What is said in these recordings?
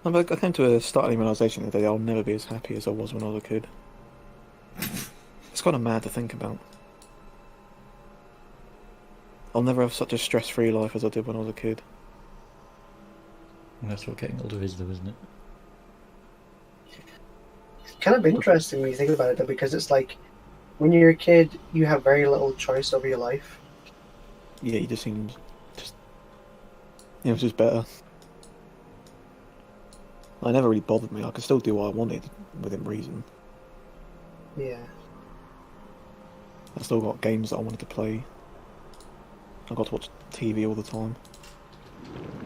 I came to a startling realization that I'll never be as happy as I was when I was a kid. It's kind of mad to think about. I'll never have such a stress-free life as I did when I was a kid. And that's what getting older is, though, isn't it? It's kind of interesting when you think about it, though, because it's like when you're a kid, you have very little choice over your life. Yeah, you just seemed it was just better. It never really bothered me. I could still do what I wanted within reason. Yeah. I still got games that I wanted to play. I got to watch TV all the time.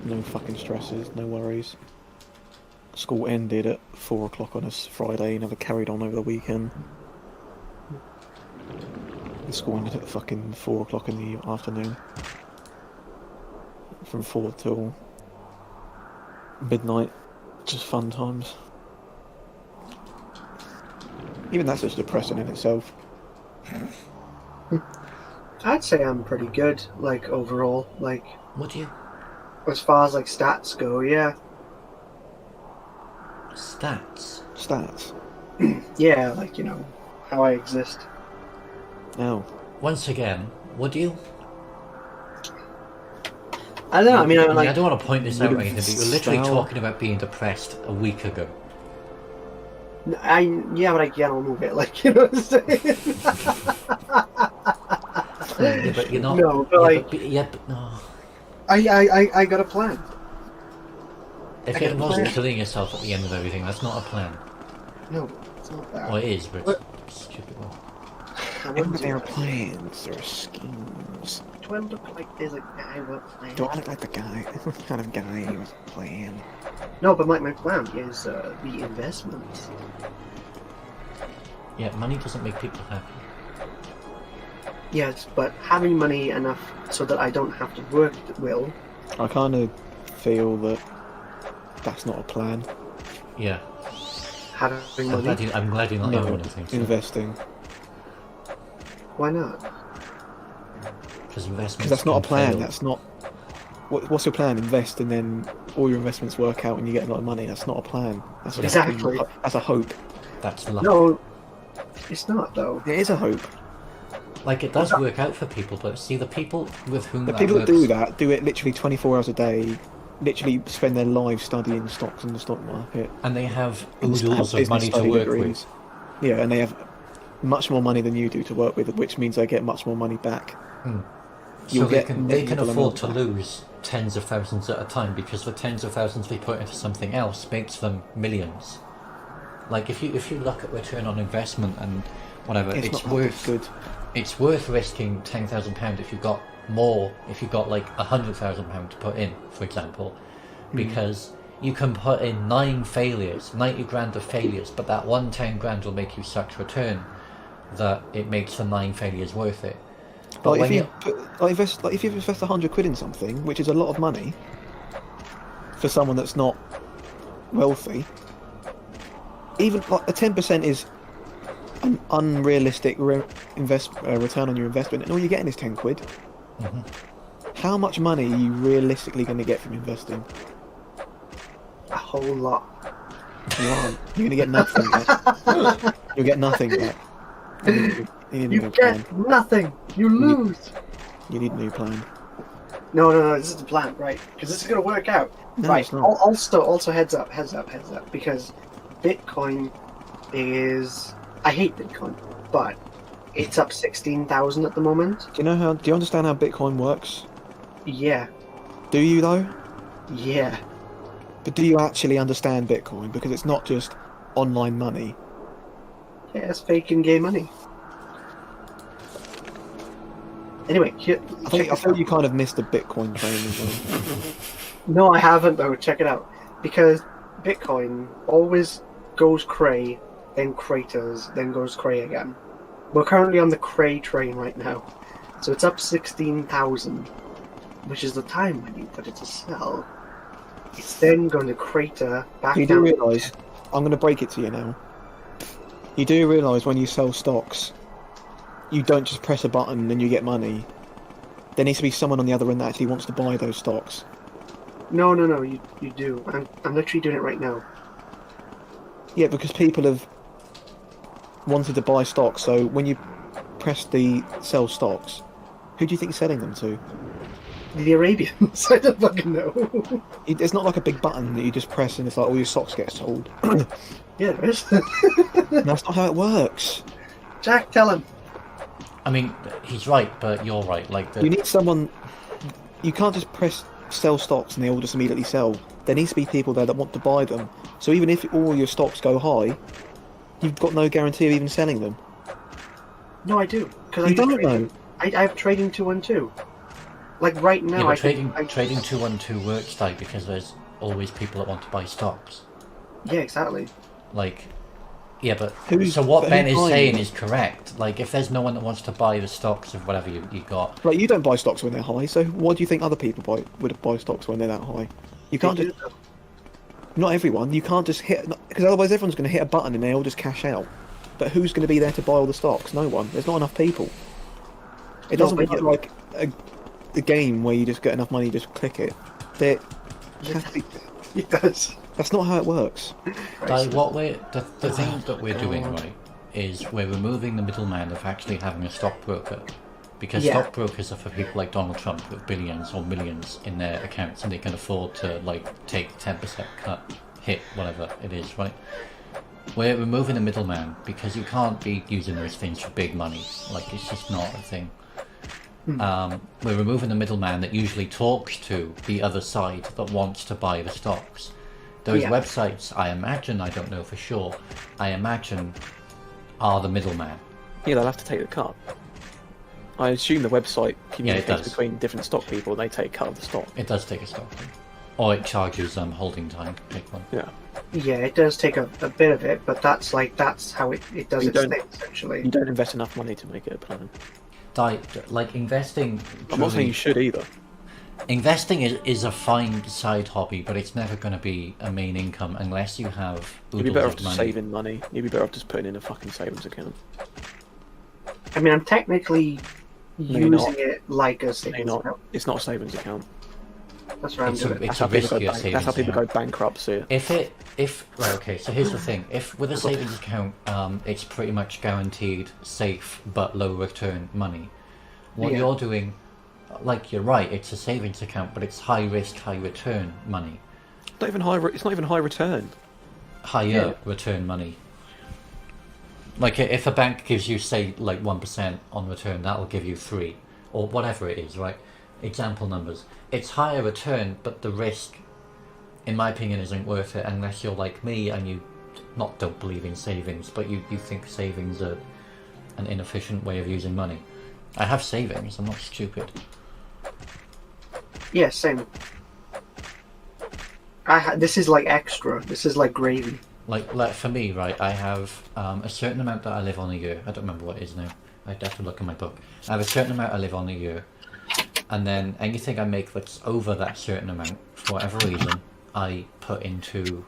No fucking stresses, no worries. School ended at 4 o'clock on a Friday, never carried on over the weekend. The school ended at fucking 4 o'clock in the afternoon. From 4 till midnight. Just fun times. Even that's just depressing in itself. I'd say I'm pretty good, like, overall. Like, Would you? as far as, like, stats go, yeah. Stats? Stats. Yeah, like, you know, how I exist. Oh. Once again, would you? I don't know, I mean, I'm like... I don't want to point this out or anything, but you were literally Style. talking about being depressed a week ago. Yeah, but I get on with it, like, you know what I'm saying? Yeah, but you're not... No, but yeah, like... but no. I got a plan. If I it got was plans. killing yourself at the end of everything, that's not a plan. No, it's not that. Well, it is, but What? it's a stupid one. I wouldn't do There are that. plans, there are schemes. Do I look like there's a guy with a plan? Do I look like the guy? What kind of guy with a plan? No, but like my plan is the investments. Yeah, money doesn't make people happy. Yes, but having money enough so that I don't have to work will. I kind of feel that that's not a plan. Yeah. Having I'm glad, money. I'm glad you're not the only No, one who thinks so. investing. Why not? Because investments Because that's not a can plan. fail. That's not. What's your plan? Invest and then all your investments work out and you get a lot of money. That's not a plan. That's Exactly. That's a hope. That's luck. No, it's not though. It is a hope. Like, it does work out for people, but see, the people with whom The that people that works... do that do it literally 24 hours a day. Literally spend their lives studying stocks and the stock market. And they have and oodles of business money to study work degrees. Yeah, and they have much more money than you do to work with, which means they get much more money back. with. You'll So they get can negligible afford to amount back. lose tens of thousands at a time, because the tens of thousands they put into something else makes them millions. Like, if you look at return on investment and whatever, It's it's not worth good. it's worth risking £10,000 if you've got more, if you've got like £100,000 to put in, for example, because you can put in 9 failures, 90 grand of failures, but that one 10 grand will make you such return that it makes the 9 failures worth it. But Like when if you invest 100 quid in something, which is a lot of money for someone that's not wealthy, even like a 10% is an unrealistic return on your investment, and all you're getting is 10 quid. How much money are you realistically going to get from investing? A whole lot. You aren't. You're going to get nothing back. You'll get nothing back. You need a You new plan. get nothing. You lose. You need a new plan. No. This is the plan, right? Because this is gonna work out. No, right. it's not. Also, heads up, because Bitcoin is. I hate Bitcoin, but it's up 16,000 at the moment. Do you understand how Bitcoin works? Yeah. Do you though? Yeah. But do you actually understand Bitcoin? Because it's not just online money. Yeah, it's fake in-game money. Anyway, I thought you kind of missed the Bitcoin train as well. No, I haven't though. Check it out. Because Bitcoin always goes cray, then craters, then goes cray again. We're currently on the cray train right now. So it's up 16,000, which is the time when you put it to sell. It's then going to crater back You do down. realise, I'm going to break it to you now. You do realise when you sell stocks, you don't just press a button and you get money. There needs to be someone on the other end that actually wants to buy those stocks. No, you do. I'm literally doing it right now. Yeah, because people have wanted to buy stocks, so when you press the sell stocks, who do you think you're selling them to? The Arabians. I don't fucking know. It's not like a big button that you just press and it's like all your stocks get sold. Yeah, there is. That's not how it works. Jack, tell him. I mean, he's right, but you're right. Like You need someone. You can't just press sell stocks and they all just immediately sell. There needs to be people there that want to buy them. So even if all your stocks go high, you've got no guarantee of even selling them. No, I do. Because You don't know. I have trading 212. Like right now, yeah, but I trading 212 works like because there's always people that want to buy stocks. Yeah, exactly. Like, yeah, but Who's- so what but Ben who's is buying saying them? is correct. Like, if there's no one that wants to buy the stocks of whatever you got, Like you don't buy stocks when they're high. So why do you think other people would buy stocks when they're that high? You can't They just. do, though. Not everyone. You can't just hit because otherwise everyone's going to hit a button and they all just cash out. But who's going to be there to buy all the stocks? No one. There's not enough people. It No, doesn't but make it you- like a game where you just get enough money, you just click it. There has to be- It does. That's not how it works. like what the thing that we're doing right is we're removing the middleman of actually having a stockbroker, because Yeah. stockbrokers are for people like Donald Trump with billions or millions in their accounts and they can afford to like take 10% cut, hit whatever it is, right? We're removing the middleman because you can't be using those things for big money. Like, it's just not a thing. We're removing the middleman that usually talks to the other side that wants to buy the stocks. Those Yeah. websites, I imagine, I don't know for sure, I imagine are the middleman. Yeah, they'll have to take the cut. I assume the website communicates does. between different stock people and they take a cut of the stock. It does take a stock. Or it charges holding time, pick one. Yeah. Yeah, it does take a bit of it, but that's how it does You its don't- thing, essentially. You don't invest enough money to make it a plan. Like investing. I'm not saying you should either. Investing is a fine side hobby, but it's never going to be a main income unless you have You'd be oodles better of off just money. saving money. You'd be better off just putting in a fucking savings account. I mean, I'm technically No, you're using not. it like a No, savings you're not. account. It's not a savings account. That's what I'm It's doing. a That's how people go riskier savings That's how people account. go bankrupt. See it. If right, okay, so here's the thing: if with a savings account, it's pretty much guaranteed safe but low return money. What Yeah. you're doing, like you're right, it's a savings account, but it's high risk, high return money, It's not even high. It's not even high return. higher Yeah. return money. Like if a bank gives you say like 1% on return, that'll give you 3 or whatever it is, right? Example numbers. It's higher return, but the risk, in my opinion, isn't worth it unless you're like me and you don't believe in savings, but you think savings are an inefficient way of using money. I have savings. I'm not stupid. Yeah, same. This is like extra. This is like gravy. Like for me, right? I have a certain amount that I live on a year. I don't remember what it is now. I'd have to look in my book. I have a certain amount I live on a year, and then anything I make that's over that certain amount, for whatever reason, I put into.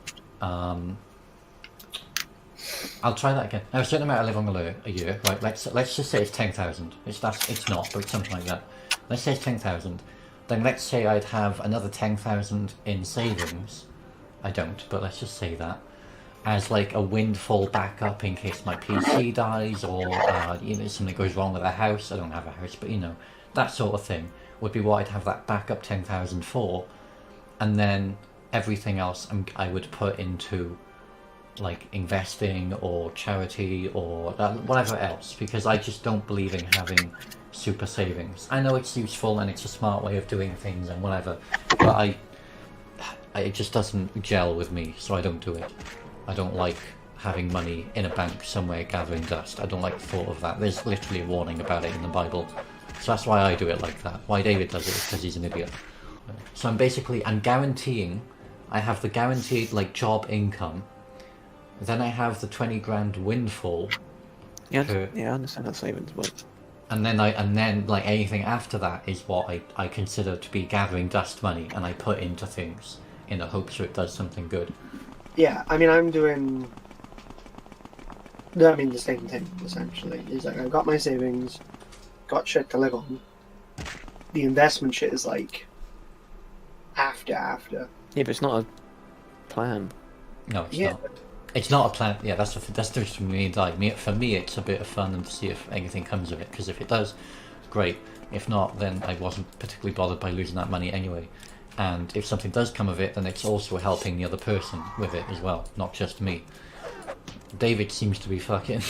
I'll try that again. I have a certain amount I live on a year, right? Let's just say it's 10,000. It's not, but it's something like that. Let's say it's 10,000. Then let's say I'd have another 10,000 in savings. I don't, but let's just say that as like a windfall backup in case my PC dies or something goes wrong with a house. I don't have a house, but that sort of thing would be what I'd have that backup 10,000 for, and then everything else I would put into like investing or charity or whatever else, because I just don't believe in having super savings. I know it's useful and it's a smart way of doing things and whatever, but it just doesn't gel with me, so I don't do it. I don't like having money in a bank somewhere gathering dust. I don't like the thought of that. There's literally a warning about it in the Bible. So that's why I do it like that. Why David does it is because he's an idiot. So I'm guaranteeing, I have the guaranteed like job income, then I have the 20 grand windfall, Yeah, Sure. yeah, I understand how savings work. and then like anything after that is what I consider to be gathering dust money, and I put into things in the hopes that it does something good. Yeah, I mean, I'm doing. I mean, the same thing essentially. Is like I've got my savings, got shit to live on. The investment shit is like after. Yeah, but it's not a plan. No, it's Yeah. not. It's not a plan. Yeah, that's different from me and Di. For me, it's a bit of fun and to see if anything comes of it. Because if it does, great. If not, then I wasn't particularly bothered by losing that money anyway. And if something does come of it, then it's also helping the other person with it as well, not just me. David seems to be fucking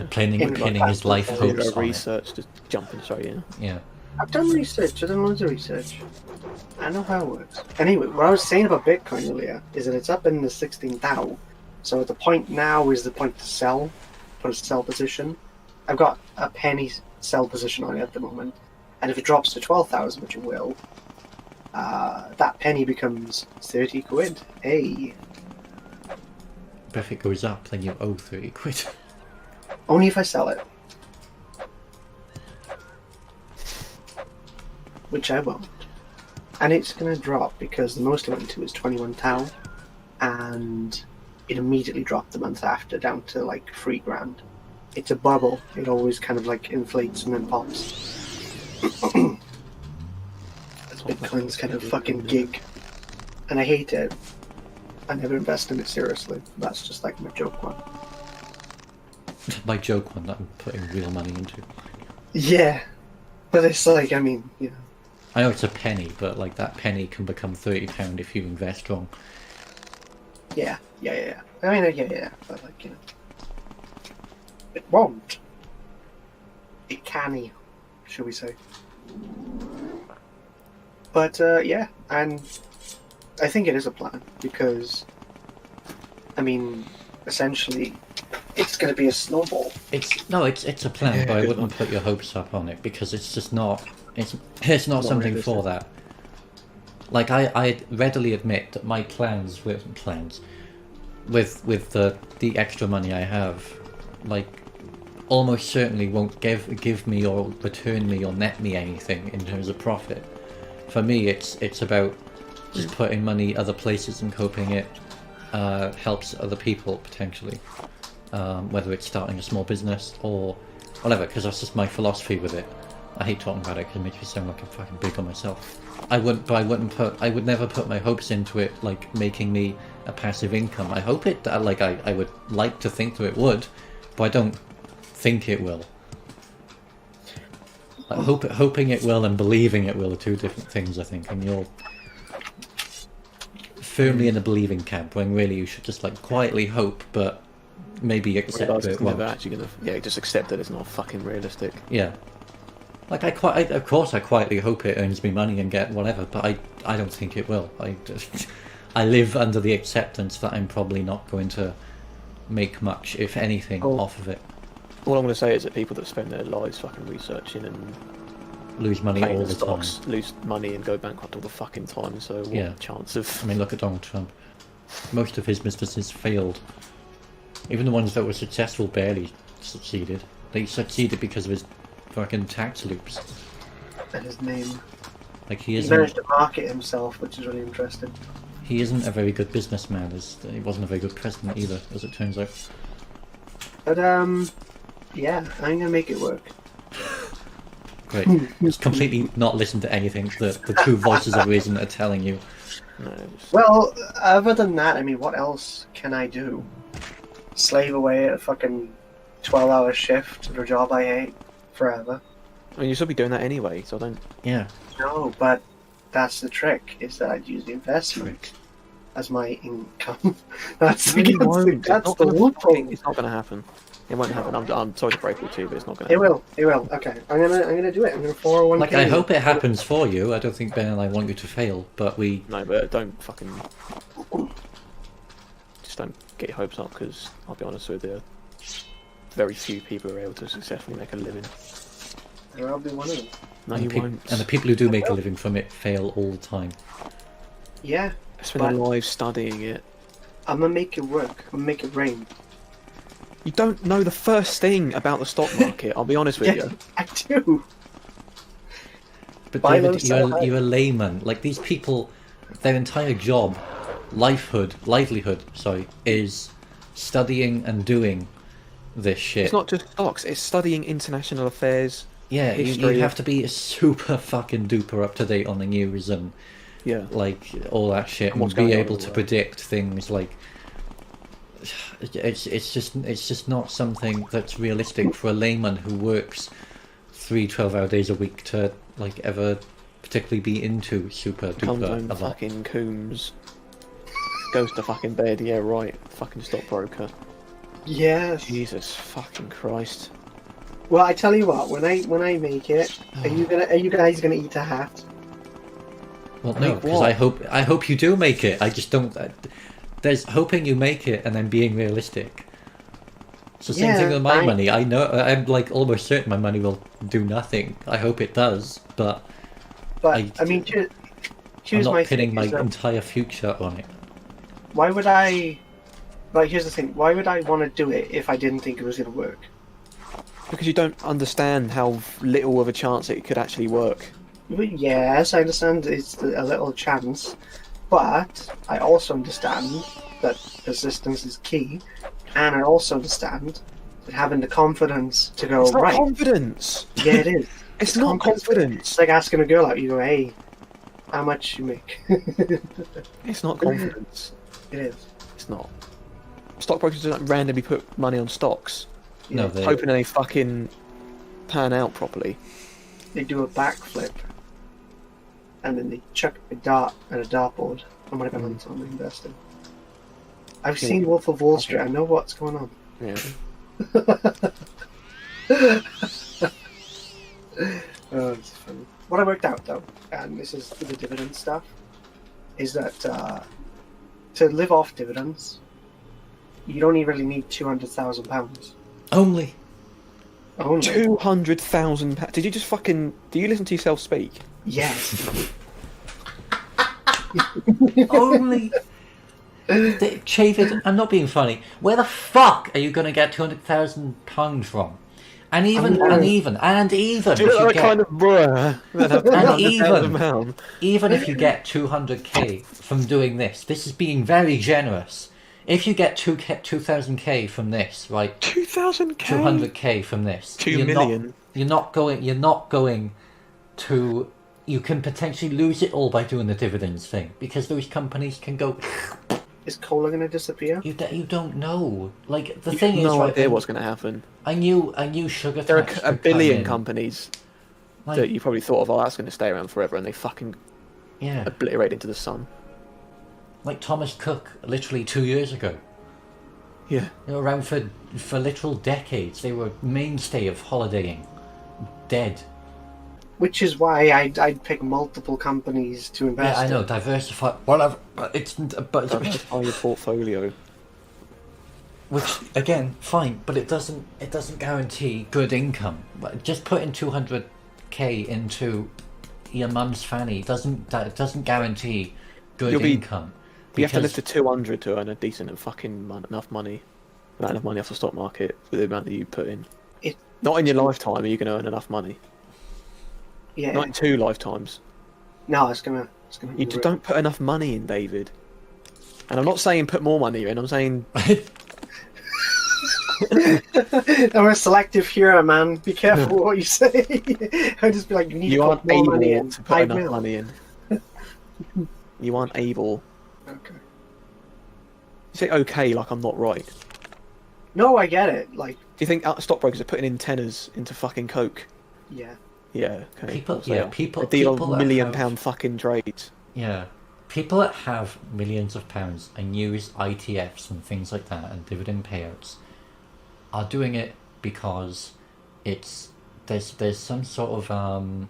pinning his life hopes on it. Research, just jumping straight in. Yeah. I've done research. I've done loads of research. I know how it works. Anyway, what I was saying about Bitcoin earlier is that it's up in the 16,000. So the point now is the point to sell, put a sell position. I've got a penny sell position on it at the moment, and if it drops to 12,000, which it will, that penny becomes 30 quid. Hey. But if it goes up, then you owe 30 quid. Only if I sell it. Which I won't. And it's going to drop because the most it went to is 21 tau, and it immediately dropped the month after down to like 3 grand. It's a bubble. It always kind of like inflates and then pops. Bitcoin's kind of fucking gig. And I hate it. I never invest in it seriously. That's just like my joke one. My joke one that I'm putting real money into. Yeah. But it's like, I mean, you know. I know it's a penny, but like that penny can become £30 if you invest wrong. Yeah. I mean, yeah. But like, you know. It won't. It canny, shall we say. But, yeah, and I think it is a plan, because, I mean, essentially, it's going to be a snowball. It's a plan, but I wouldn't put your hopes up on it, because it's just not... It's not something realistic. for that. Like, I readily admit that my plans with the extra money I have, like, almost certainly won't give me or return me or net me anything in terms of profit. For me, it's about just putting money other places and hoping it helps other people potentially, whether it's starting a small business or whatever. Because that's just my philosophy with it. I hate talking about it because it makes me sound like I'm fucking big on myself. I would never put my hopes into it, like making me a passive income. I hope it, I would like to think that it would, but I don't think it will. Like, hoping it will and believing it will are two different things, I think, and you're firmly in the believing camp, when really you should just like quietly hope, but maybe accept that it won't. Never actually gonna, just accept that it's not fucking realistic. Yeah. Like, of course I quietly hope it earns me money and get whatever, but I don't think it will. I live under the acceptance that I'm probably not going to make much, if anything, off of it. All I'm going to say is that people that spend their lives fucking researching and Lose money all the stocks, time. lose money and go bankrupt all the fucking time, so what chance of... I mean, look at Donald Trump. Most of his businesses failed. Even the ones that were successful barely succeeded. They succeeded because of his fucking tax loops. And his name. Like, he He isn't... managed to market himself, which is really interesting. He isn't a very good businessman. He wasn't a very good president either, as it turns out. But, yeah, I'm gonna make it work. Great. Just completely not listen to anything that the two voices of reason are telling you. No, Well, other than that, I mean, what else can I do? Slave away at a fucking 12-hour shift at a job I hate forever? I mean, you should be doing that anyway, so I don't... Yeah. No, but that's the trick, is that I'd use the investment as my income. That's You won't. that's the loophole. It's not going to happen. It won't happen. I'm sorry to break it to you, but it's not going to It happen. will. It will. Okay, I'm gonna do it. I'm gonna 401k. Like, I hope it happens for you. I don't think Ben and I want you to fail, but we... No, but don't fucking... Just don't get your hopes up, because I'll be honest with you, very few people are able to successfully make a living. I'll be one of them. No, and you won't. And the people who do make a living from it fail all the time. Yeah, I spend their lives studying it. I'm gonna make it work. I'm gonna make it rain. You don't know the first thing about the stock market, I'll be honest with Yeah, you. I do. But Buy David, low, sell high. you're a layman. Like, these people, their entire job, livelihood, is studying and doing this shit. It's not just stocks, it's studying international affairs. Yeah, you history. have to be super fucking duper up to date on the news and Yeah. like all that shit, And what's and be going on able in the to world. predict things like. It's just not something that's realistic for a layman who works 3 12-hour days a week to like ever particularly be into super Comes duper home a lot. fucking Coombs. Goes to fucking bed, yeah, right. Fucking stockbroker. Yes. Jesus fucking Christ. Well, I tell you what, when I make it, are you guys gonna eat a hat? Well, no, Make because what? I hope you do make it. I just don't. There's hoping you make it and then being realistic. It's the same thing with my fine. money. I know I'm like almost certain my money will do nothing. I hope it does, but But I mean, I'm choose not my pinning thing. my Is that entire future on it. why would I? Like, here's the thing. Why would I want to do it if I didn't think it was gonna work? Because you don't understand how little of a chance it could actually work. Well, yes, I understand it's a little chance, but I also understand that persistence is key, and I also understand that having the confidence to go It's not right. confidence. Yeah, it is. It's not confidence. It's like asking a girl out. You go, hey, how much you make? It's not confidence. It is. It's not. Stockbrokers don't randomly put money on stocks, No, Yeah. they, hoping they fucking pan out properly. They do a backflip, and then they chuck a dart and a dartboard and whatever lands on, they invest in. I've Yeah. seen Wolf of Wall Street. I know what's going on. Yeah. Oh, it's funny. What I worked out though, and this is the dividend stuff, is that to live off dividends, you'd only really need £200,000. only. Only. £200,000. Did you just fucking? Do you listen to yourself speak? Yes. Only. Chavid, I'm not being funny. Where the fuck are you going to get £200,000 from? And even, know. and even, and even, Do you if know you that kind get, of bruh that have and even, £200,000? even if you get 200k from doing this, this is being very generous. If you get 2,000k from this, right? 2,000k. 200k from this. 2 you're million. You're not going to. You can potentially lose it all by doing the dividends thing because those companies can go. Is cola going to disappear? You don't know. Like the You thing have is, no right, idea what's going to happen. I knew sugar There tax are a would come billion in. companies Like, that you probably thought of, oh, that's going to stay around forever, and they fucking yeah, obliterate into the sun. like Thomas Cook, literally 2 years ago. Yeah. They were around for literal decades. They were mainstay of holidaying. Dead. Which is why I'd pick multiple companies to invest Yeah, I know. in. Diversify. Whatever. But it's Diversify your portfolio. which again, fine, but it doesn't guarantee good income. Just putting 200k into your mum's fanny doesn't guarantee good You'll be- income. You have to live Because- to 200 to earn a decent and fucking enough money. Not enough money off the stock market with the amount that you put in. It- Not in your lifetime are you going to earn enough money. Yeah. Not in 2 lifetimes. No, it's gonna. You just don't put enough money in, David. And I'm not saying put more money in, I'm saying I'm a selective hearer, man. Be careful what you say. I'll just be like, you need you to aren't put more money able in. to put I enough will. money in. You aren't able. Okay. You say okay like I'm not right. Do No, I get it. Like, you think stockbrokers are putting in tenors into fucking Coke? yeah. Yeah, okay. People, So, yeah, people, a deal people of that £1 million have- fucking trades. Yeah, people that have millions of pounds and use ITFs and things like that and dividend payouts are doing it because there's some sort of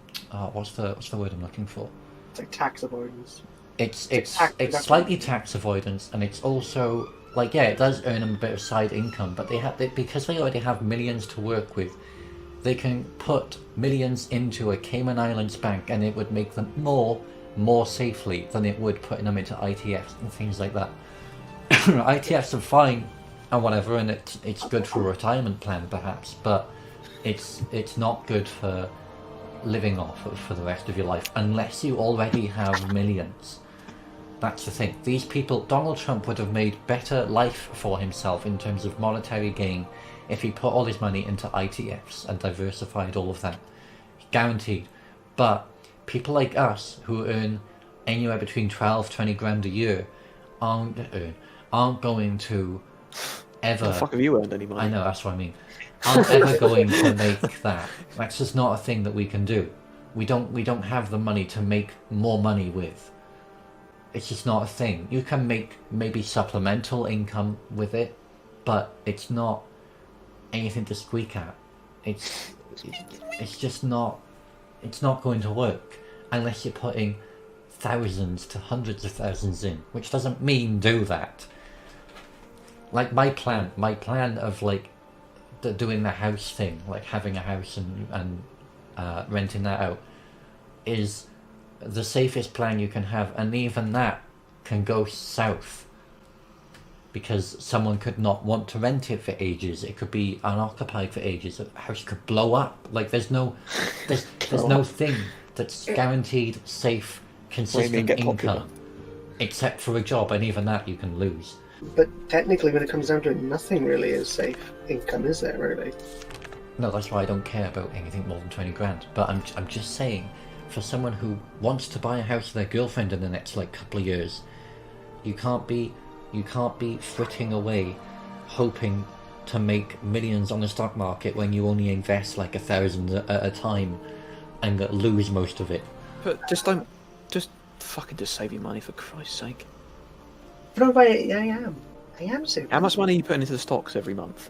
what's the word I'm looking for? It's like tax avoidance. It's tax deduction. slightly tax avoidance, and it's also like, yeah, it does earn them a bit of side income, but because they already have millions to work with, they can put millions into a Cayman Islands bank, and it would make them more safely than it would putting them into ITFs and things like that. ITFs are fine and whatever, and it's good for a retirement plan perhaps, but it's not good for living off for the rest of your life unless you already have millions. That's the thing. These people, Donald Trump would have made better life for himself in terms of monetary gain if he put all his money into ITFs and diversified all of that. Guaranteed. But people like us who earn anywhere between 12, 20 grand a year aren't going to ever. The fuck have you earned any money? I know, that's what I mean. Aren't ever going to make that. That's just not a thing that we can do. We don't have the money to make more money with. It's just not a thing. You can make maybe supplemental income with it, but it's not anything to squeak at. It's just not. It's not going to work unless you're putting thousands to hundreds of thousands in, which doesn't mean do that. Like my plan of like doing the house thing, like having a house and renting that out, is the safest plan you can have, and even that can go south because someone could not want to rent it for ages. It could be unoccupied for ages. A house could blow up. Like there's no thing that's guaranteed safe, consistent income, except for a job, and even that you can lose. But technically, when it comes down to it, nothing really is safe income, is there, really? No, that's why I don't care about anything more than 20 grand. But I'm just saying, for someone who wants to buy a house with their girlfriend in the next like couple of years, you can't be fritting away, hoping to make millions on the stock market when you only invest like 1,000 at a time, and lose most of it. But just fucking save your money for Christ's sake. No, but I am saving. How much money are you putting into the stocks every month?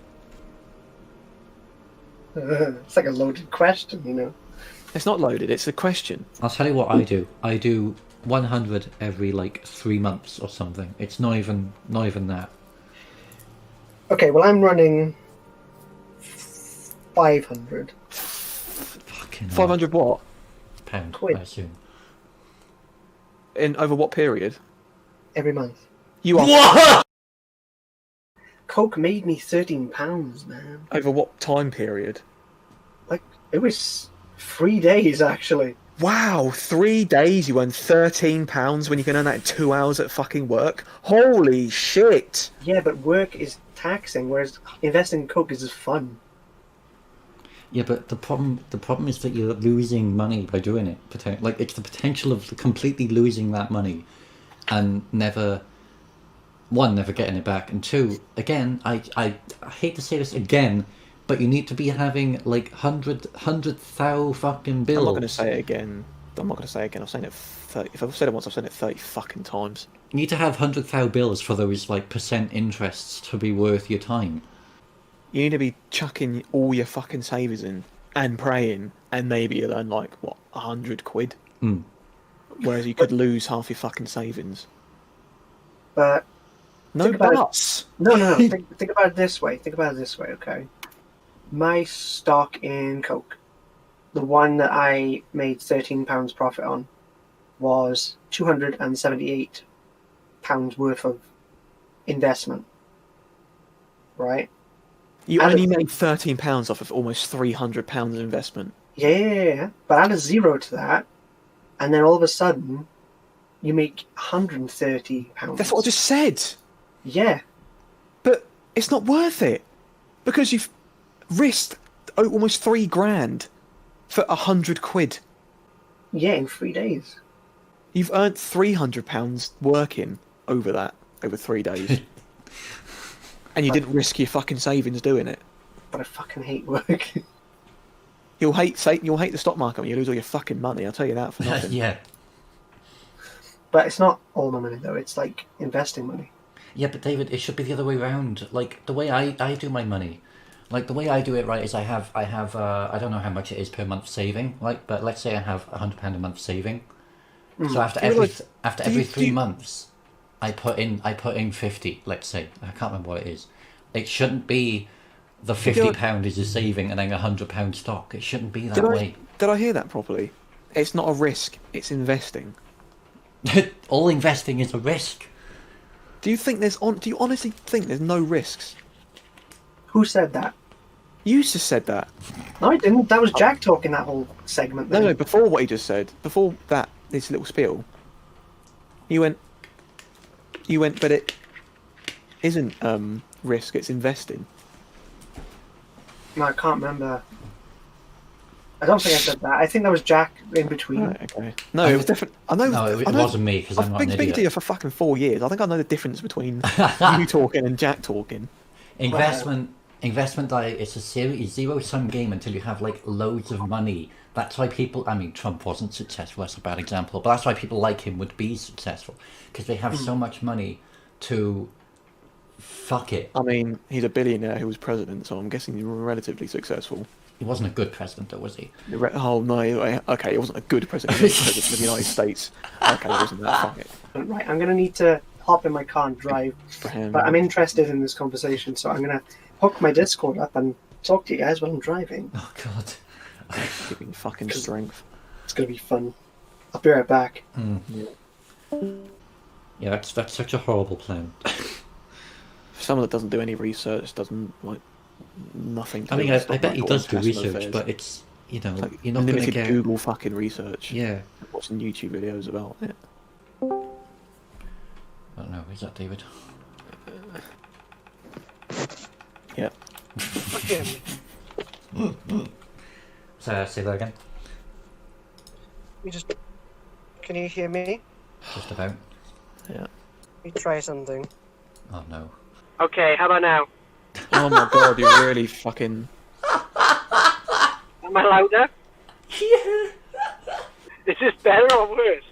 It's like a loaded question, you know. It's not loaded, it's a question. I'll tell you what I do. I do 100 every like 3 months or something. It's not even that. Okay, well I'm running 500. Fucking 500 what? pound, Quid. I assume. In over what period? Every month. You are What? Coke made me £13, man. over what time period? Like, it was 3 days, actually. Wow, 3 days you earn £13 when you can earn that in 2 hours at fucking work? Holy shit! Yeah, but work is taxing, whereas investing in Coke is just fun. Yeah, but the problem is that you're losing money by doing it. Like it's the potential of completely losing that money, and never getting it back, and two, again, I hate to say this again, but you need to be having like 100,000 fucking bills. I'm not going to say it again. I've said it 30. If I've said it once, I've said it 30 fucking times. You need to have 100,000 bills for those like percent interests to be worth your time. You need to be chucking all your fucking savings in and praying, and maybe you'll earn like what, 100 quid. Mm. Whereas you could lose half your fucking savings. But No Think about it. buts. no. Think about it this way. Okay? My stock in Coke, the one that I made £13 profit on, was £278 worth of investment. Right? You And only made £13 off of almost £300 of investment. Yeah. But add a zero to that, and then all of a sudden, you make £130. That's what I just said. Yeah. But it's not worth it because you've risked almost 3 grand for 100 quid. Yeah, in 3 days. You've earned £300 working over 3 days, and you didn't risk your fucking savings doing it. But I fucking hate work. You'll hate the stock market when you lose all your fucking money. I'll tell you that for nothing. Yeah. But it's not all my money though. It's like investing money. Yeah, but David, it should be the other way around. Like the way I do my money, like the way I do it, right? Is I have I don't know how much it is per month saving, like, but let's say I have £100 a month saving. So after every 3 months, I put in 50. Let's say I can't remember what it is. It shouldn't be the £50 is a saving and then £100 stock. It shouldn't be that way. Did I hear that properly? It's not a risk. It's investing. All investing is a risk. Do you honestly think there's no risks? Who said that? You just said that. No, I didn't. That was Jack talking that whole segment. Then. No, before what he just said, before that, this little spiel, you went, but it isn't risk, it's investing. No, I can't remember. I don't think I said that. I think that was Jack in between. Right, okay. No, it was different. I know. No, it I know, wasn't me because I'm I've not been an speaking to you idiot. for fucking 4 years. I think I know the difference between you talking and Jack talking. Investment diet is a zero-sum game until you have like loads of money. That's why people. I mean, Trump wasn't successful. That's a bad example, but that's why people like him would be successful because they have so much money to fuck it. I mean, he's a billionaire who was president, so I'm guessing he's relatively successful. He wasn't a good president, though, was he? Oh no, okay, he wasn't a good president. He was president of the United States. Okay, he wasn't that. Fuck it. Right, I'm going to need to hop in my car and drive. But I'm interested in this conversation, so I'm going to hook my Discord up and talk to you guys while I'm driving. Oh God. Give me fucking strength. It's going to be fun. I'll be right back. Yeah, that's such a horrible plan. Someone that doesn't do any research, doesn't like nothing. I mean, I bet he does do research, but it's you're not going to get Google fucking research. Yeah. Watching YouTube videos about it. I don't know. Is that David? Yeah. So say that again. Can you hear me? Just about. Yeah. You try something. Oh no. Okay, how about now? Oh my god, you're really fucking. Am I louder? Yeah. Is this better or worse?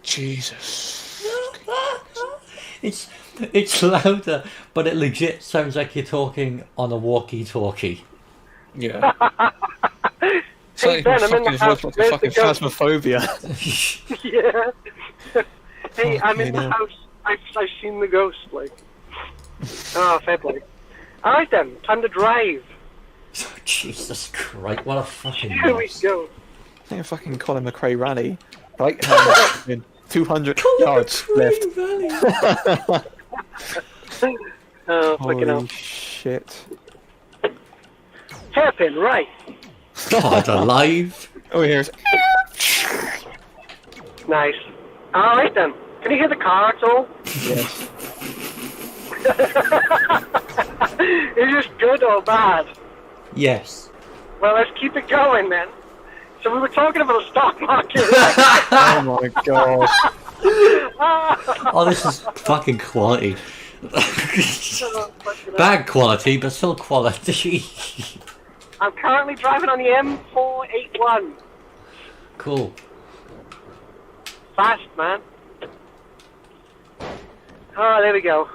Jesus. It's lasouder, but it legit sounds like you're talking on a walkie-talkie. Yeah. Hey Ben, I'm in the house. Like Where's fucking the ghost? phasmophobia. Yeah. Hey, I'm in the house. I've seen the ghost, like. Oh, fair play. Alright then, time to drive. Oh, Jesus Christ, what a fucking Here we mess. go. I think a fucking Colin McRae rally. Right? 200 Colin yards McRae left. rally. Oh, fucking hell. Holy shit. Hairpin, right. God alive. Oh, here's. Nice. Alright then. Can you hear the car at all? Yes. Is this good or bad? Yes. Well, let's keep it going then. So we were talking about the stock market. Oh my god. Oh, this is fucking quality. Bad quality, but still quality. I'm currently driving on the M481. Cool. Fast, man. Oh, there we go.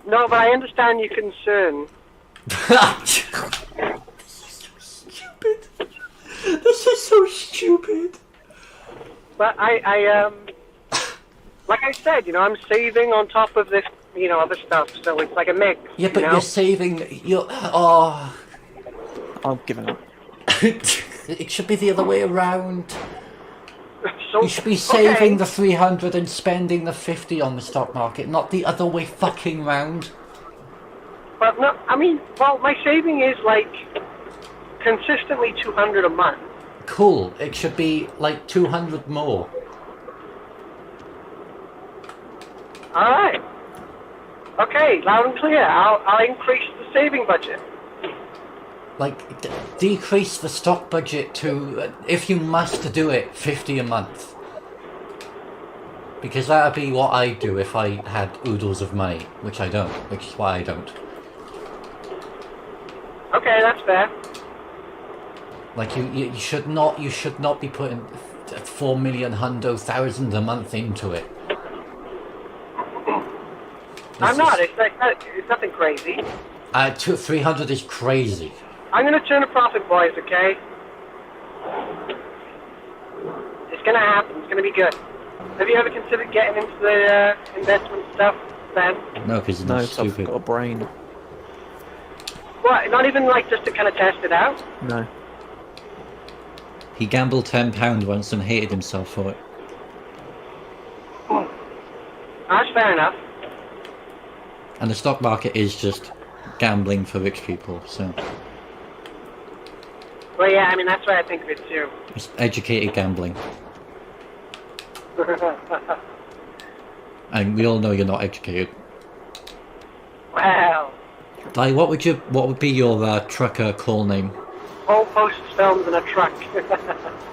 No, but I understand your concern. This is so stupid. This is so stupid. But I like I said, I'm saving on top of this, other stuff. So it's like a mix. Yeah, but you're saving. Oh. I'm giving up. It should be the other way around. So, You should be saving okay. the 300 and spending the 50 on the stock market, not the other way fucking round. But no, I mean, well, my saving is like consistently 200 a month. Cool. It should be like 200 more. All right. Okay, loud and clear. I'll increase the saving budget. Like, decrease the stock budget to, if you must do it, 50 a month. Because that would be what I'd do if I had oodles of money, which I don't, which is why I don't. Okay, that's fair. Like, you should not be putting 4 million hundo thousand a month into it. I'm not. It's nothing crazy. 300 is crazy. I'm gonna turn a profit, boys. Okay. It's gonna happen. It's gonna be good. Have you ever considered getting into the investment stuff, Ben? No, because it's No, not 'cause I've stupid. got a brain. What? Not even like just to kind of test it out? No. He gambled £10 once and hated himself for it. That's fair enough. And the stock market is just gambling for rich people, so Well, yeah. I mean, that's what I think of it too. it's educated gambling. And we all know you're not educated. Well, Di, what would be your trucker call name? All posts filmed in a track.